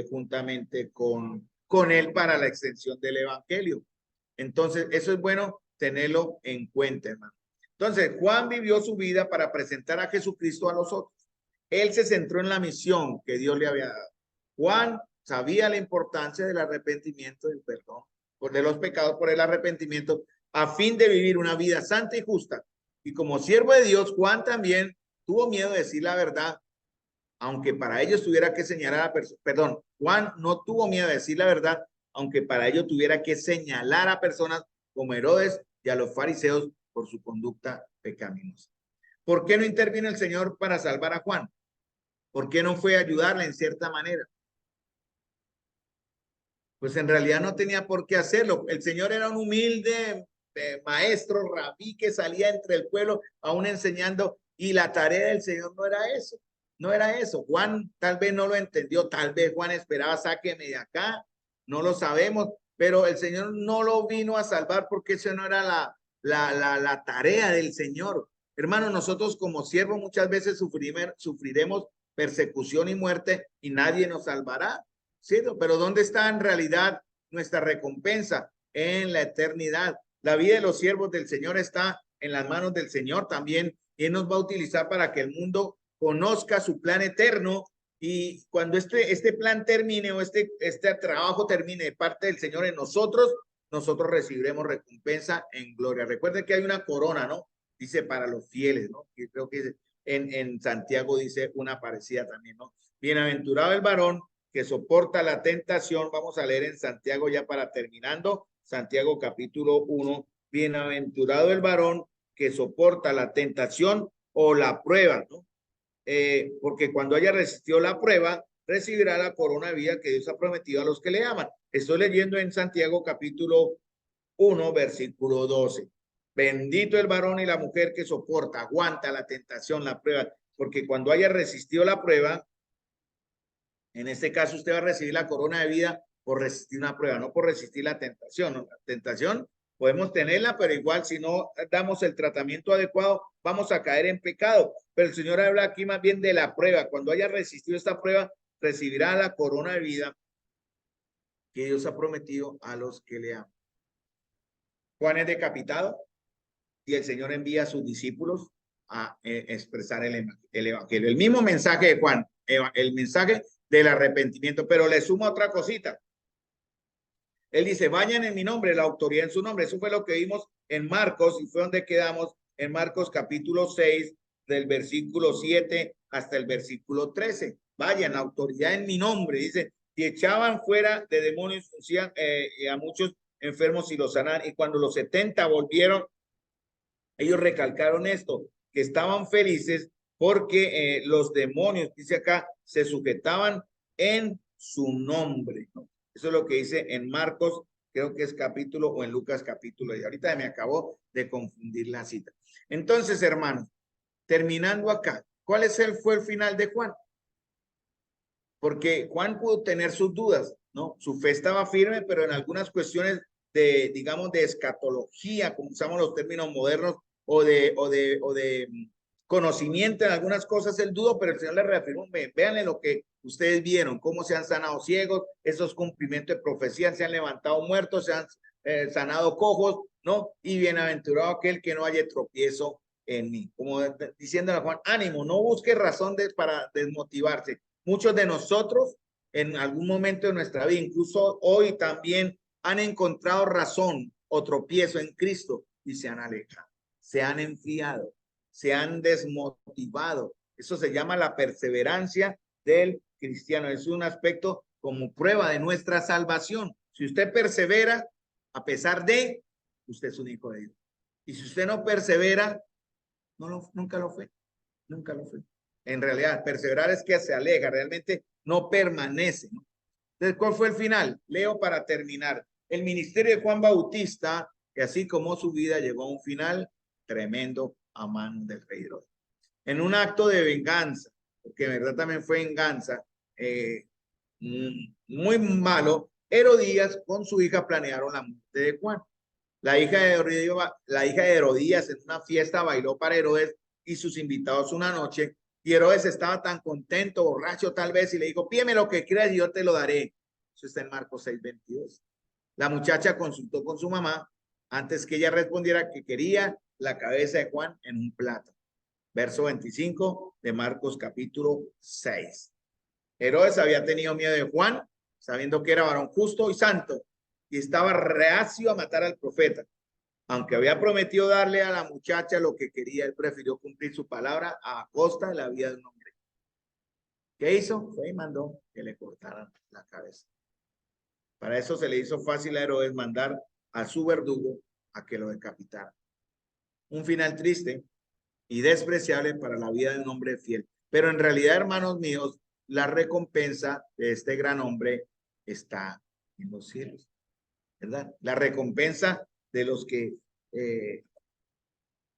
juntamente con él para la extensión del evangelio. Entonces, eso es bueno tenerlo en cuenta, hermano. Entonces, Juan vivió su vida para presentar a Jesucristo a los otros. Él se centró en la misión que Dios le había dado. Juan sabía la importancia del arrepentimiento, del perdón de los pecados por el arrepentimiento, a fin de vivir una vida santa y justa. Y como siervo de Dios, Juan también tuvo miedo de decir la verdad, aunque para ello tuviera que señalar a personas. Perdón, Juan no tuvo miedo de decir la verdad, aunque para ello tuviera que señalar a personas como Herodes y a los fariseos por su conducta pecaminosa. ¿Por qué no intervino el Señor para salvar a Juan? ¿Por qué no fue a ayudarle en cierta manera? Pues en realidad no tenía por qué hacerlo. El Señor era un humilde maestro, rabí, que salía entre el pueblo aún enseñando, y la tarea del Señor no era eso, no era eso. Juan tal vez no lo entendió, tal vez Juan esperaba, sáqueme de acá, no lo sabemos, pero el Señor no lo vino a salvar porque eso no era la tarea del Señor. Hermano, nosotros como siervos muchas veces sufriremos persecución y muerte y nadie nos salvará. ¿Sí? Pero ¿dónde está en realidad nuestra recompensa? En la eternidad. La vida de los siervos del Señor está en las manos del Señor también, y Él nos va a utilizar para que el mundo conozca su plan eterno, y cuando este plan termine, o este trabajo termine de parte del Señor en nosotros, nosotros recibiremos recompensa en gloria. Recuerden que hay una corona, ¿no? Dice para los fieles, ¿no? Y creo que en Santiago dice una parecida también, ¿no? Bienaventurado el varón que soporta la tentación. Vamos a leer en Santiago ya para terminando. Santiago capítulo 1. Bienaventurado el varón que soporta la tentación o la prueba, ¿no? Porque cuando haya resistido la prueba, recibirá la corona de vida que Dios ha prometido a los que le aman. Estoy leyendo en Santiago capítulo 1, versículo 12. Bendito el varón y la mujer que soporta, aguanta la tentación, la prueba, porque cuando haya resistido la prueba, en este caso usted va a recibir la corona de vida por resistir una prueba, no por resistir la tentación, ¿no? La tentación podemos tenerla, pero igual si no damos el tratamiento adecuado, vamos a caer en pecado. Pero el Señor habla aquí más bien de la prueba. Cuando haya resistido esta prueba, recibirá la corona de vida que Dios ha prometido a los que le aman. Juan es decapitado y el Señor envía a sus discípulos a expresar el evangelio. El mismo mensaje de Juan, el mensaje del arrepentimiento, pero le suma otra cosita. Él dice, vayan en mi nombre, la autoridad en su nombre. Eso fue lo que vimos en Marcos, y fue donde quedamos en Marcos capítulo 6, del versículo 7 hasta el versículo 13. Vayan, autoridad en mi nombre, dice, y echaban fuera de demonios, a muchos enfermos y los sanan. Y cuando los 70 volvieron, ellos recalcaron esto, que estaban felices porque los demonios, dice acá, se sujetaban en su nombre, ¿no? Eso es lo que dice en Marcos, creo que es capítulo, o en Lucas capítulo, y ahorita me acabó de confundir la cita. Entonces, hermanos, terminando acá, ¿cuál fue el final de Juan? Porque Juan pudo tener sus dudas, ¿no? Su fe estaba firme, pero en algunas cuestiones de, digamos, de escatología, como usamos los términos modernos, o de conocimiento en algunas cosas, él dudó, pero el Señor le reafirmó, véanle lo que ustedes vieron, cómo se han sanado ciegos, esos cumplimientos de profecía, se han levantado muertos, se han sanado cojos, ¿no? Y bienaventurado aquel que no haya tropiezo en mí. Como diciéndole a Juan, ánimo, no busque razón para desmotivarse. Muchos de nosotros en algún momento de nuestra vida, incluso hoy también, han encontrado razón o tropiezo en Cristo y se han alejado, se han enfriado, se han desmotivado. Eso se llama la perseverancia del cristiano. Es un aspecto como prueba de nuestra salvación. Si usted persevera, a pesar de, usted es un hijo de Dios. Y si usted no persevera, nunca lo fue, nunca lo fue. En realidad, perseverar es que se aleja, realmente no permanece, ¿no? Entonces, ¿cuál fue el final? Leo para terminar. El ministerio de Juan Bautista, que así como su vida, llegó a un final tremendo a manos del rey Herodes. En un acto de venganza, porque en verdad también fue venganza, muy malo, Herodías con su hija planearon la muerte de Juan. La hija de Herodías en una fiesta bailó para Herodes y sus invitados una noche, y Herodes estaba tan contento, borracho tal vez, y le dijo, pídeme lo que quieras y yo te lo daré. Eso está en Marcos 6:22. La muchacha consultó con su mamá antes que ella respondiera que quería la cabeza de Juan en un plato. Verso 25 de Marcos capítulo 6. Herodes había tenido miedo de Juan, sabiendo que era varón justo y santo, y estaba reacio a matar al profeta. Aunque había prometido darle a la muchacha lo que quería, él prefirió cumplir su palabra a costa de la vida de un hombre. ¿Qué hizo? Fue y mandó que le cortaran la cabeza. Para eso se le hizo fácil a Herodes mandar a su verdugo a que lo decapitara. Un final triste y despreciable para la vida de un hombre fiel. Pero en realidad, hermanos míos, la recompensa de este gran hombre está en los cielos, ¿verdad? La recompensa de los que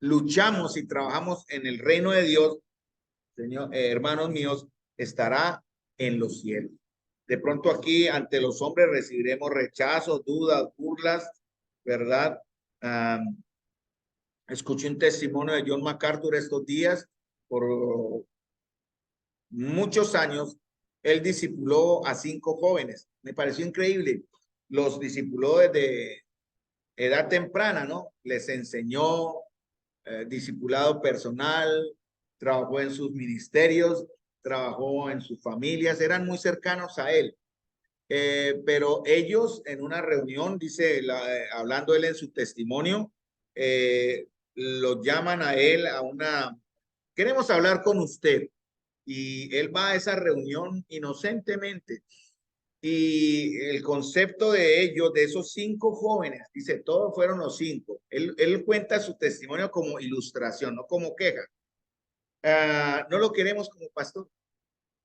luchamos y trabajamos en el reino de Dios, señor, hermanos míos, estará en los cielos. De pronto aquí ante los hombres recibiremos rechazos, dudas, burlas, ¿verdad? Escuché un testimonio de John MacArthur estos días. Por muchos años, él discipuló a 5 jóvenes. Me pareció increíble. Los discipuló desde edad temprana, ¿no? Les enseñó discipulado personal, trabajó en sus ministerios, trabajó en sus familias, eran muy cercanos a él. Pero ellos en una reunión, dice, hablando él en su testimonio, lo llaman a él a una, queremos hablar con usted. Y él va a esa reunión inocentemente. Y el concepto de ellos, de esos 5 jóvenes, dice, todos fueron los 5. Él cuenta su testimonio como ilustración, no como queja. No lo queremos como pastor.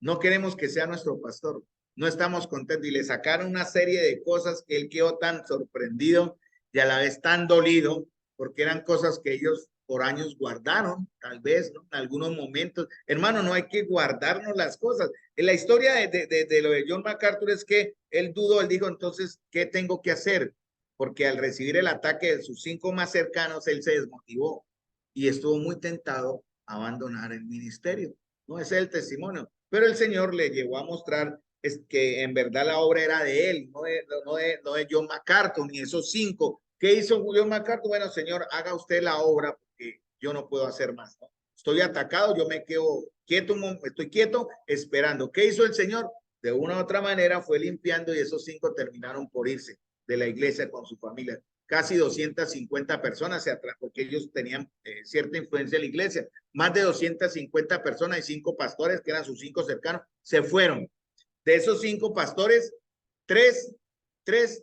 No queremos que sea nuestro pastor. No estamos contentos. Y le sacaron una serie de cosas que él quedó tan sorprendido y a la vez tan dolido, porque eran cosas que ellos por años guardaron, tal vez, ¿no? En algunos momentos. Hermano, no hay que guardarnos las cosas. En la historia de lo de John MacArthur es que él dudó, él dijo, entonces, ¿qué tengo que hacer? Porque al recibir el ataque de sus 5 más cercanos, él se desmotivó y estuvo muy tentado a abandonar el ministerio. No, ese es el testimonio. Pero el Señor le llegó a mostrar es que en verdad la obra era de él, no de John MacArthur, ni esos 5. ¿Qué hizo John MacArthur? Bueno, Señor, haga usted la obra porque yo no puedo hacer más, ¿no? Estoy atacado, yo me quedo quieto, estoy quieto esperando. ¿Qué hizo el Señor? De una u otra manera fue limpiando y esos 5 terminaron por irse de la iglesia con su familia. Casi 250 personas se atrajo porque ellos tenían cierta influencia en la iglesia. Más de 250 personas y 5 pastores, que eran sus 5 cercanos, se fueron. De esos 5 pastores, 3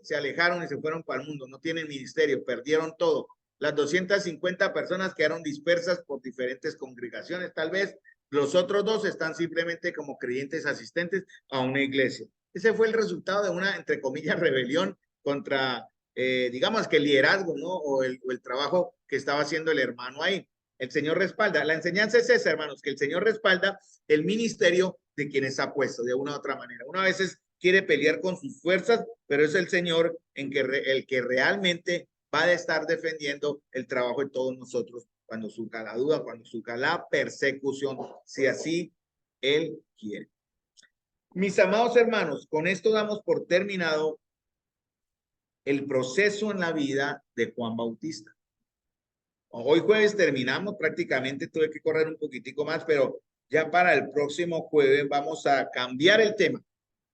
se alejaron y se fueron para el mundo. No tienen ministerio, perdieron todo. Las 250 personas quedaron dispersas por diferentes congregaciones, tal vez. Los otros 2 están simplemente como creyentes asistentes a una iglesia. Ese fue el resultado de una, entre comillas, rebelión contra, digamos que el liderazgo, ¿no? O el trabajo que estaba haciendo el hermano ahí. El Señor respalda. La enseñanza es esa, hermanos, que el Señor respalda el ministerio de quienes ha puesto de una u otra manera. Una vez quiere pelear con sus fuerzas, pero es el Señor el que realmente va a estar defendiendo el trabajo de todos nosotros cuando surja la duda, cuando surja la persecución, si así Él quiere. Mis amados hermanos, con esto damos por terminado el proceso en la vida de Juan Bautista. Hoy jueves terminamos, prácticamente tuve que correr un poquitico más, pero ya para el próximo jueves vamos a cambiar el tema.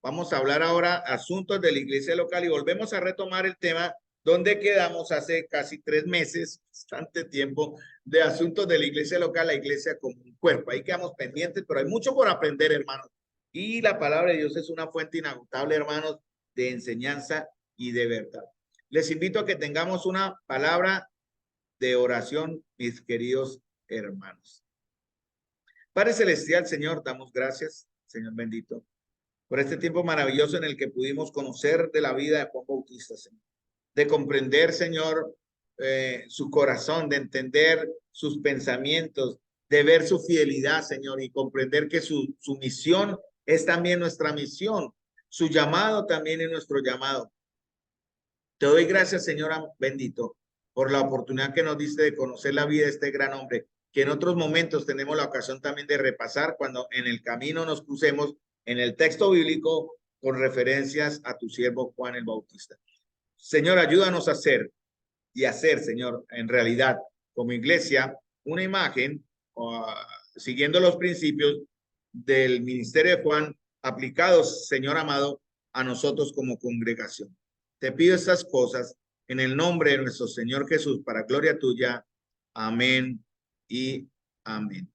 Vamos a hablar ahora asuntos de la iglesia local y volvemos a retomar el tema donde quedamos hace casi 3 meses, bastante tiempo, de asuntos de la iglesia local, la iglesia como un cuerpo. Ahí quedamos pendientes, pero hay mucho por aprender, hermanos. Y la palabra de Dios es una fuente inagotable, hermanos, de enseñanza y de verdad. Les invito a que tengamos una palabra de oración, mis queridos hermanos. Padre Celestial, Señor, damos gracias, Señor bendito, por este tiempo maravilloso en el que pudimos conocer de la vida de Juan Bautista, Señor, de comprender, Señor, su corazón, de entender sus pensamientos, de ver su fidelidad, Señor, y comprender que su misión es también nuestra misión, su llamado también es nuestro llamado. Te doy gracias, Señor bendito, por la oportunidad que nos diste de conocer la vida de este gran hombre, que en otros momentos tenemos la ocasión también de repasar cuando en el camino nos crucemos en el texto bíblico con referencias a tu siervo Juan el Bautista. Señor, ayúdanos a hacer, Señor, en realidad, como iglesia, una imagen, siguiendo los principios del ministerio de Juan, aplicados, Señor amado, a nosotros como congregación. Te pido estas cosas en el nombre de nuestro Señor Jesús, para gloria tuya. Amén y amén.